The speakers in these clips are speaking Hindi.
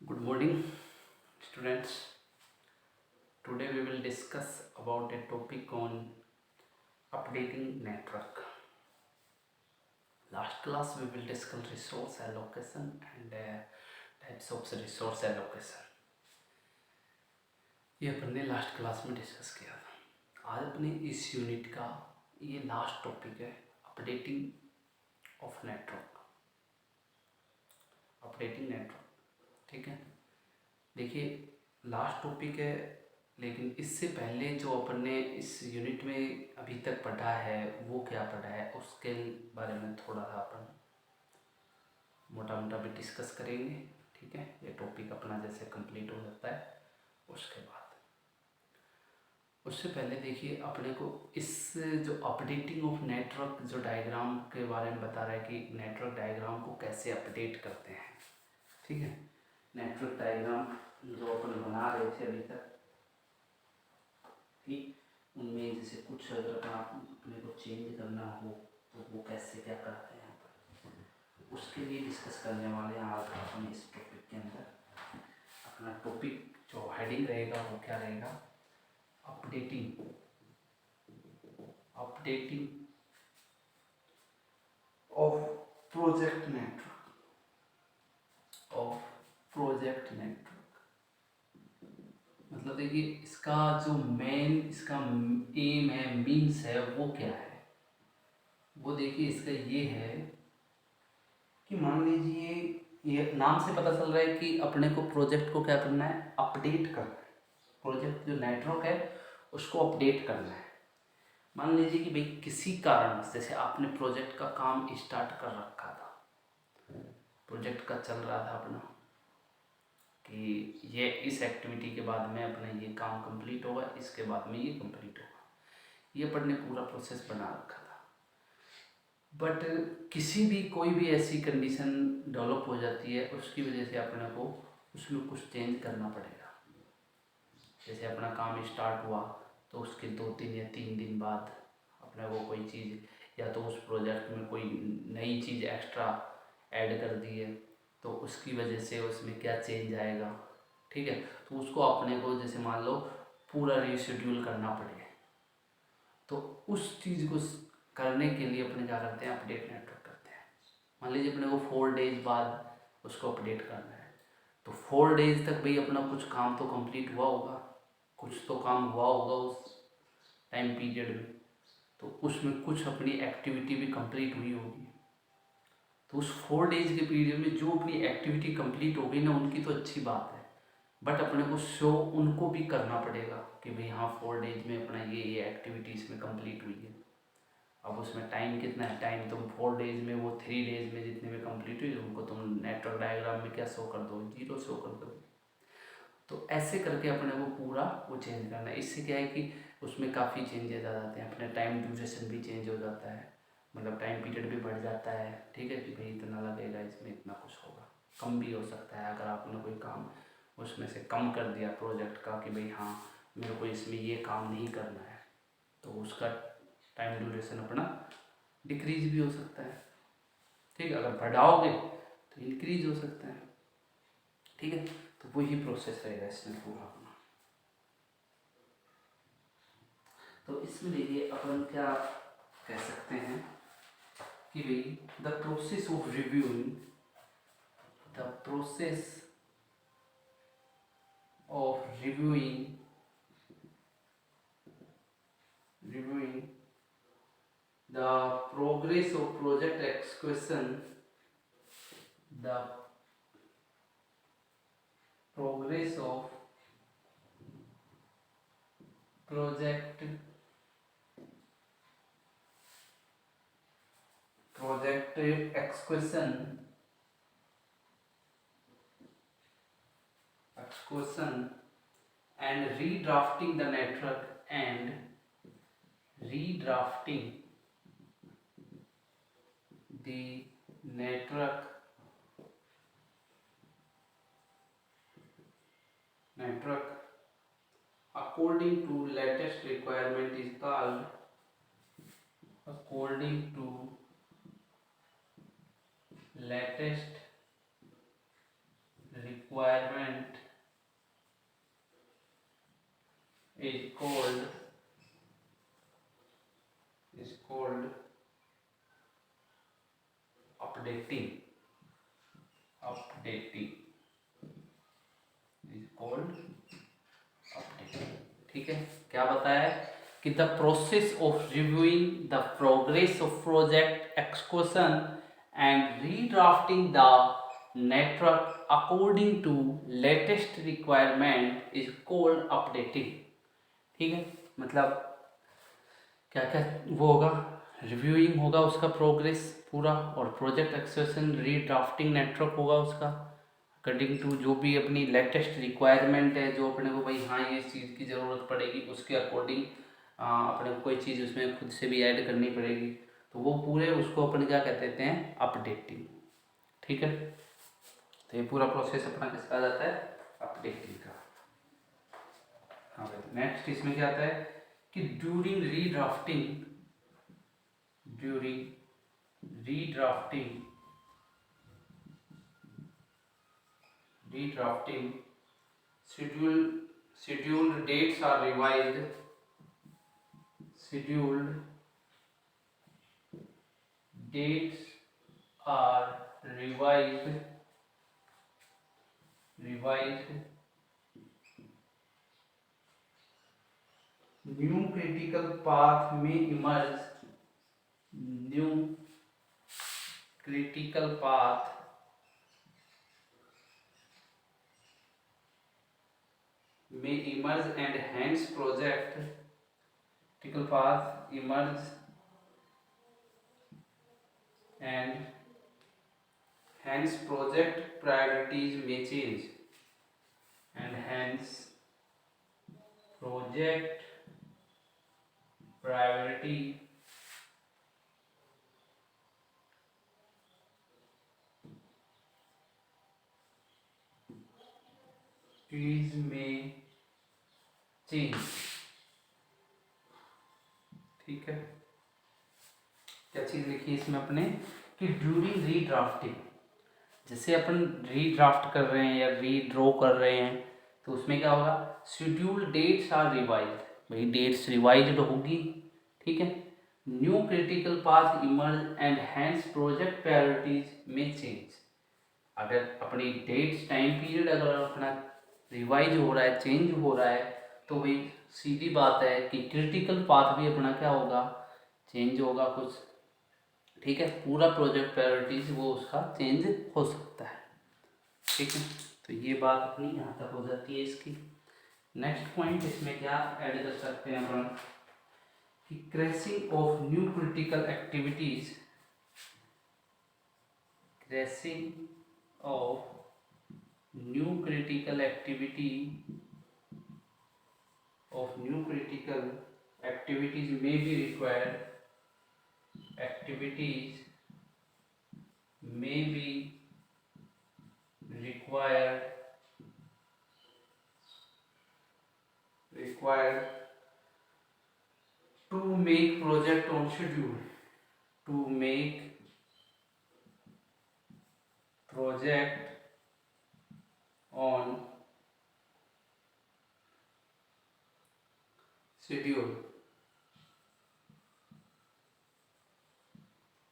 Good morning, students. Today we will discuss about a topic on updating network. Last class we will discuss resource allocation and types of resource allocation. ये अपन ने लास्ट क्लास में डिस्कस किया था। आज अपने इस यूनिट का ये लास्ट टॉपिक है, updating of network. Updating network, ठीक है। देखिए लास्ट टॉपिक है, लेकिन इससे पहले जो अपन ने इस यूनिट में अभी तक पढ़ा है वो क्या पढ़ा है उसके बारे में थोड़ा सा अपन मोटा मोटा भी डिस्कस करेंगे, ठीक है। ये टॉपिक अपना जैसे कंप्लीट हो जाता है उसके बाद। उससे पहले देखिए अपने को इस जो अपडेटिंग ऑफ नेटवर्क जो डायग्राम के बारे में बता रहा है कि नेटवर्क डायग्राम को कैसे अपडेट करते हैं, ठीक है। नेटवर्क डायग्राम जो अपन बना रहे थे अभी तक, ठीक, उनमें जैसे कुछ अगर अपने को चेंज करना हो तो वो कैसे क्या करते हैं उसके लिए डिस्कस करने वाले हैं आज अपन इस टॉपिक के अंदर। अपना टॉपिक जो हेडिंग रहेगा वो क्या रहेगा, updating updating of project network, of project network. मतलब देखिए इसका जो मेन इसका एम है, मीन्स है, वो क्या है। वो देखिए इसका ये है कि मान लीजिए ये नाम से पता चल रहा है कि अपने को प्रोजेक्ट को क्या करना है, अपडेट करना है। प्रोजेक्ट जो नेटवर्क है उसको अपडेट करना है। मान लीजिए कि भाई किसी कारण जैसे आपने प्रोजेक्ट का काम स्टार्ट कर रखा था, प्रोजेक्ट का चल रहा था अपना कि ये इस एक्टिविटी के बाद में अपना ये काम कंप्लीट होगा, इसके बाद में ये कंप्लीट होगा, ये अपन ने पूरा प्रोसेस बना रखा था। बट किसी भी कोई भी ऐसी कंडीशन डेवलप हो जाती है, उसकी वजह से अपने को उसमें कुछ चेंज करना पड़ेगा। जैसे अपना काम स्टार्ट हुआ तो उसके 2-3 या 3 दिन बाद अपने को कोई चीज़ या तो उस प्रोजेक्ट में कोई नई चीज़ एक्स्ट्रा ऐड कर दी है तो उसकी वजह से उसमें क्या चेंज आएगा, ठीक है। तो उसको अपने को जैसे मान लो पूरा रीशेड्यूल करना पड़ेगा, तो उस चीज़ को करने के लिए अपने क्या करते हैं, अपडेट नेटवर्क करते हैं। मान लीजिए अपने को 4 डेज बाद उसको अपडेट करना है, तो 4 डेज तक भाई अपना कुछ काम तो कंप्लीट हुआ होगा, कुछ तो काम हुआ होगा उस टाइम पीरियड में, तो उसमें कुछ अपनी एक्टिविटी भी कंप्लीट हुई होगी। तो उस 4 डेज के पीरियड में जो अपनी एक्टिविटी कंप्लीट हो गई ना, उनकी तो अच्छी बात है, बट अपने को शो उनको भी करना पड़ेगा कि भाई हाँ 4 डेज में अपना ये एक्टिविटी इसमें कंप्लीट हुई है। अब उसमें टाइम कितना है, टाइम तुम 4 डेज में, वो 3 डेज में जितने में कंप्लीट हुई उनको तुम नेटवर्क डायग्राम में क्या शो कर दो, 0 शो कर दो। तो ऐसे करके अपने को पूरा वो चेंज करना है। इससे क्या है कि उसमें काफ़ी चेंजेस आ जाते हैं, अपने टाइम ड्यूरेशन भी चेंज हो जाता है, मतलब टाइम पीरियड भी बढ़ जाता है, ठीक है, कि भाई इतना लगेगा, इसमें इतना कुछ होगा, कम भी हो सकता है। अगर आपने कोई काम उसमें से कम कर दिया प्रोजेक्ट का कि भाई हाँ मेरे को इसमें ये काम नहीं करना है, तो उसका टाइम ड्यूरेशन अपना डिक्रीज भी हो सकता है, ठीक है। अगर बढ़ाओगे तो इंक्रीज हो सकता है, ठीक है। तो वही प्रोसेस रहेगा इसमें पूरा अपना। तो इसमें देखिए अपन क्या कह सकते हैं कि भाई the process of reviewing, the process of reviewing the progress of project execution, the progress of project execution and redrafting the network and redrafting the network according to latest requirement is called according to latest requirement is called updating is called updating। ठीक है, क्या बताया कि the process of reviewing the progress of project execution and redrafting the network according to latest requirement is called updating. ठीक है, मतलब क्या क्या वो होगा, रिव्यूइंग होगा उसका प्रोग्रेस पूरा, और प्रोजेक्ट एक्सक्यूशन रीड्राफ्टिंग नेटवर्क होगा उसका अकॉर्डिंग टू जो भी अपनी लेटेस्ट रिक्वायरमेंट है, जो अपने को भाई हाँ ये चीज़ की ज़रूरत पड़ेगी उसके अकॉर्डिंग अपने को कोई चीज़ उसमें खुद से भी ऐड करनी पड़ेगी, तो वो पूरे उसको अपन क्या कहते हैं, अपडेटिंग। ठीक है, तो ये पूरा प्रोसेस अपना किसका आ जाता है, अपडेटिंग का। हाँ भाई, नेक्स्ट इसमें क्या आता है कि during redrafting scheduled dates are revised revised new critical path may emerge and hence project critical path emerge and hence project priorities may change and hence project priority में चेंज। ठीक है, क्या चीज लिखी है इसमें अपने कि ड्यूरिंग रीड्राफ्टिंग, जैसे अपन रीड्राफ्ट कर रहे हैं या रीड्रॉ कर रहे हैं तो उसमें क्या होगा, शेड्यूल डेट्स आर रिवाइज्ड, भाई डेट्स रिवाइज्ड होगी। ठीक है, new critical path emerge and hence project priorities में चेंज। अगर अपनी डेट्स टाइम पीरियड अगर अपना रिवाइज हो रहा है, चेंज हो रहा है, तो भाई सीधी बात है कि क्रिटिकल पाथ भी अपना क्या होगा, चेंज होगा कुछ। ठीक है, पूरा प्रोजेक्ट प्रायोरिटीज वो उसका चेंज हो सकता है। ठीक है, तो ये बात अपनी यहाँ तक हो जाती है इसकी। नेक्स्ट पॉइंट इसमें क्या ऐड कर सकते हैं अपन कि crashing of new critical activities, activities may be required to make project on schedule,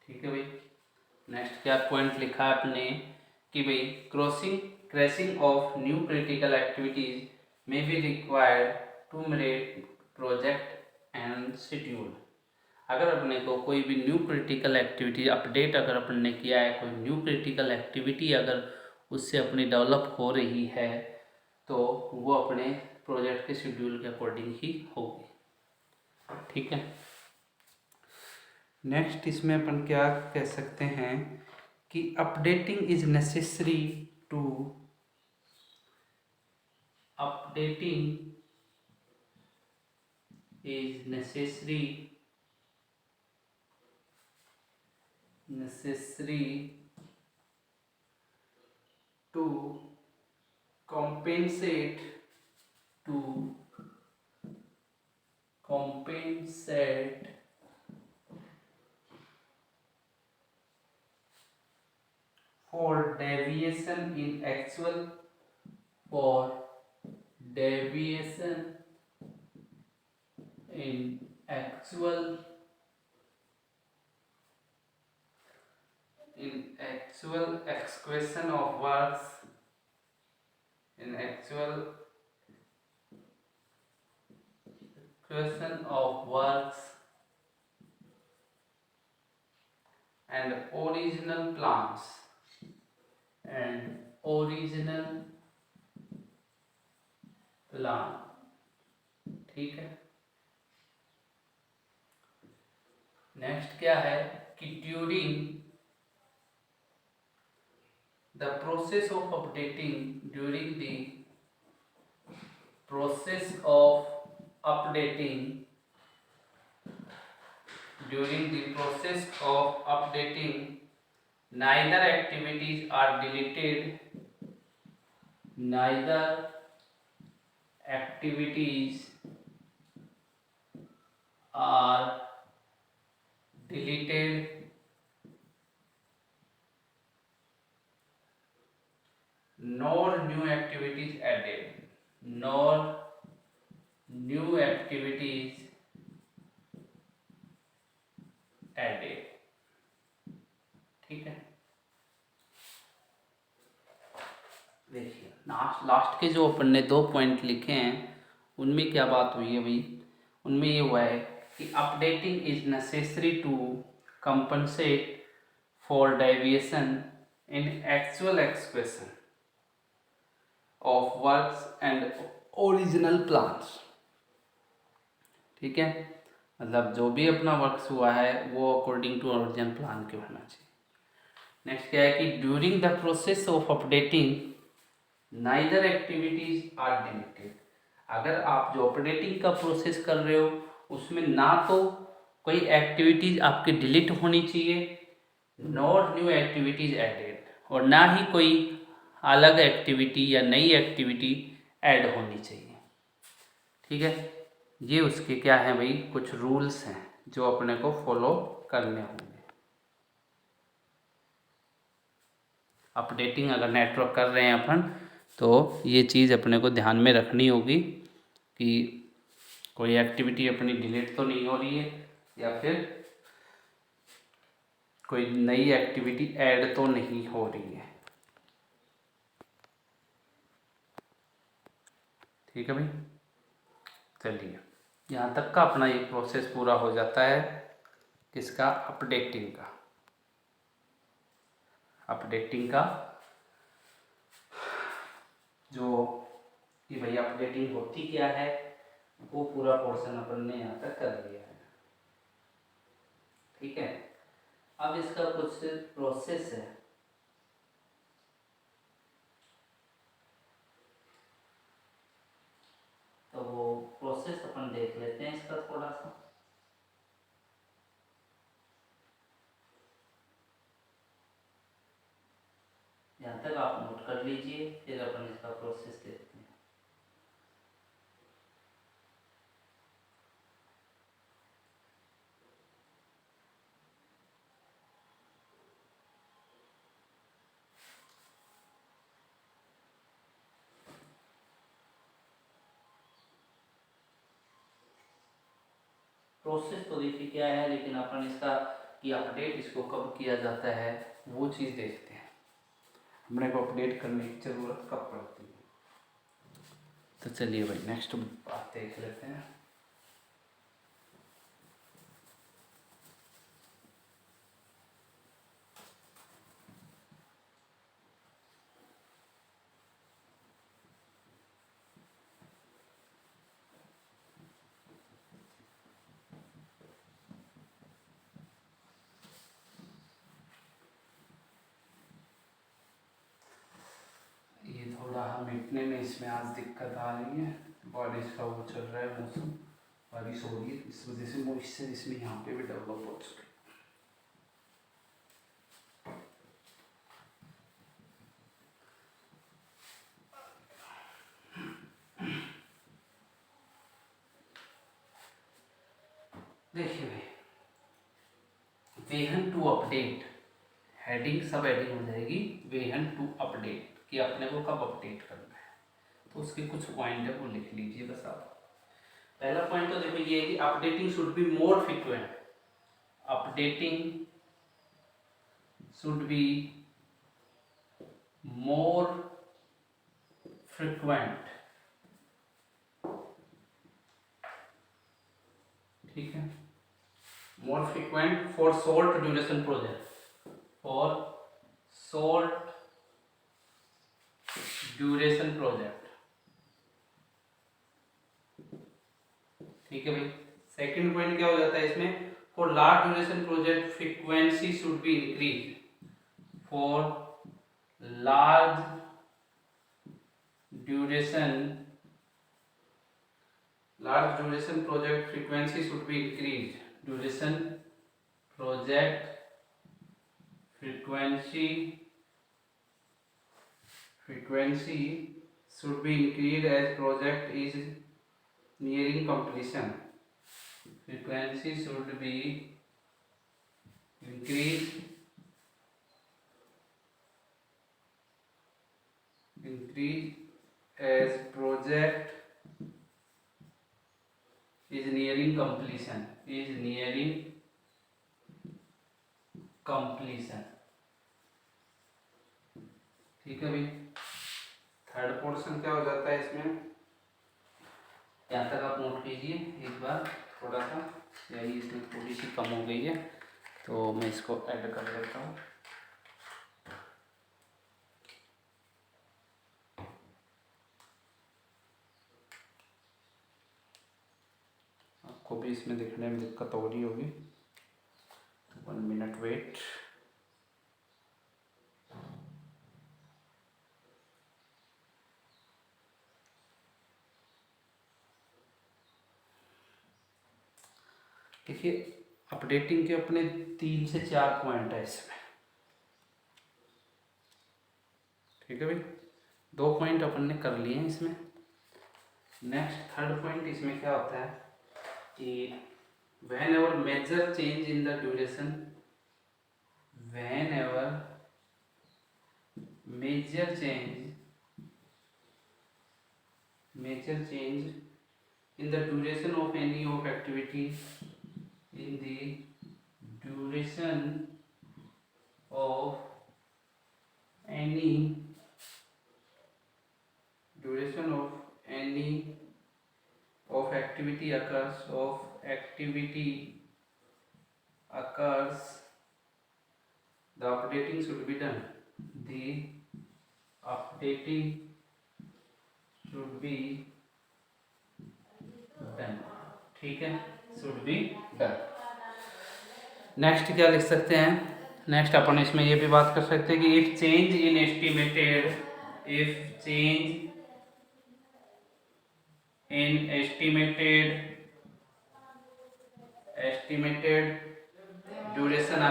ठीक है भाई, नेक्स्ट क्या पॉइंट लिखा है आपने कि भाई crashing of new critical activities may be required to make project end schedule. अगर अपने को कोई भी न्यू क्रिटिकल एक्टिविटी अपडेट अगर अपन ने किया है, कोई न्यू क्रिटिकल एक्टिविटी अगर उससे अपनी डेवलप हो रही है तो वो अपने प्रोजेक्ट के शेड्यूल के अकॉर्डिंग ही होगी। ठीक है, नेक्स्ट इसमें अपन क्या कह सकते हैं कि updating is necessary to compensate for deviation in actual or deviation in actual execution of works in actual execution of works and original plans and original plan, ठीक है। नेक्स्ट क्या है कि during the process of updating during the process of updating during the process of updating neither activities are deleted nor new activities added, ठीक है। देखिए लास्ट के जो अपन ने 2 पॉइंट लिखे हैं उनमें क्या बात हुई है भाई, उनमें ये हुआ है कि updating is necessary to compensate for deviation in actual expression of works and original plans, ठीक है। मतलब जो भी अपना वर्क्स हुआ है वो अकॉर्डिंग टू ओरिजिनल प्लान के होना चाहिए। नेक्स्ट क्या है कि during the process of updating neither activities are deleted, अगर आप जो अपडेटिंग का प्रोसेस कर रहे हो उसमें ना तो कोई एक्टिविटीज आपकी डिलीट होनी चाहिए नॉर न्यू एक्टिविटीज एडेड, और ना ही कोई अलग एक्टिविटी या नई एक्टिविटी ऐड होनी चाहिए, ठीक है। ये उसके क्या है भाई कुछ रूल्स हैं जो अपने को फॉलो करने होंगे। अपडेटिंग अगर नेटवर्क कर रहे हैं अपन तो ये चीज़ अपने को ध्यान में रखनी होगी कि कोई एक्टिविटी अपनी डिलीट तो नहीं हो रही है या फिर कोई नई एक्टिविटी ऐड तो नहीं हो रही है, ठीक है भाई। चलिए यहाँ तक का अपना ये प्रोसेस पूरा हो जाता है किसका, अपडेटिंग का जो कि भाई अपडेटिंग होती क्या है वो पूरा पोर्शन अपन ने यहाँ तक कर लिया है, ठीक है। अब इसका कुछ प्रोसेस है, तो वो प्रोसेस अपन देख लेते हैं इसका थोड़ा सा। यहाँ तक आप नोट कर लीजिए फिर अपन इसका प्रोसेस देखते हैं। प्रोसेस तो देखिए क्या है, लेकिन अपन इसका कि अपडेट इसको कब किया जाता है वो चीज़ देखते हैं, अपने को अपडेट करने की ज़रूरत कब पड़ती है। तो चलिए भाई नेक्स्ट बात देख लेते हैं। ये थोड़ा मिटने में इसमें आज दिक्कत आ रही है, बारिश का वो चल रहा है मौसम, बारिश हो रही है इस वजह से मॉइस्चर इसमें यहाँ पे भी डेवलप हो चुका है। देखिए भाई वेहन टू अपडेट, हेडिंग सब हेडिंग हो जाएगी वेहन टू अपडेट कि अपने को कब अपडेट करना है। तो उसके कुछ पॉइंट है वो लिख लीजिए बस आप। पहला पॉइंट तो देखो ये है कि updating should be more frequent, updating should be more frequent, ठीक है, more frequent for short duration project, for short duration project, ठीक है भाई। सेकंड पॉइंट क्या हो जाता है इसमें, for large duration project frequency should be increase, for large duration project frequency should be increased, duration project frequency should be increased as project is nearing completion, frequency should be increased as project is nearing completion, ठीक है भाई। थर्ड पोर्शन क्या हो जाता है इसमें, यहाँ तक आप नोट कीजिए एक बार, थोड़ा सा यही इसमें थोड़ी सी कम हो गई है तो मैं इसको ऐड कर देता हूँ। आपको भी इसमें देखने में दिक्कत हो रही होगी, 1 मिनट वेट। देखिए अपडेटिंग के अपने 3 से 4 पॉइंट है इसमें, ठीक है भाई। 2 पॉइंट अपन ने कर लिए हैं इसमें। नेक्स्ट थर्ड पॉइंट इसमें क्या होता है कि whenever major change in the duration, whenever major change in the duration of any of activity, in the duration of any of activity occurs, the updating should be done, the updating should be done, ठीक है, should be done। नेक्स्ट क्या लिख सकते हैं, नेक्स्ट अपन इसमें ये भी बात कर सकते हैं कि if change in estimated duration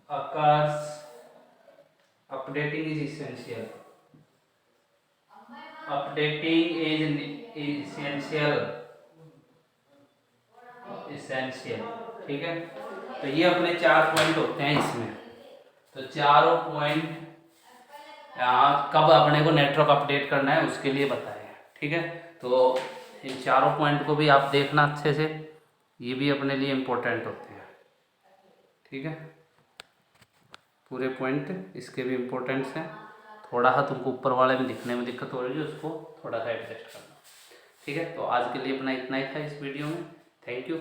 occurs, updating is essential, ठीक है। तो ये अपने 4 पॉइंट होते हैं इसमें। तो चारों पॉइंट कब अपने को नेटवर्क अपडेट करना है उसके लिए बताया है, ठीक है। तो इन चारों पॉइंट को भी आप देखना अच्छे से, ये भी अपने लिए इम्पोर्टेंट होते हैं, ठीक है। पूरे पॉइंट इसके भी इम्पोर्टेंट्स हैं। थोड़ा सा तुमको ऊपर वाले में दिखने में दिक्कत हो रही है, उसको थोड़ा सा एडजस्ट करना, ठीक है। तो आज के लिए अपना इतना ही था इस वीडियो में। Thank you.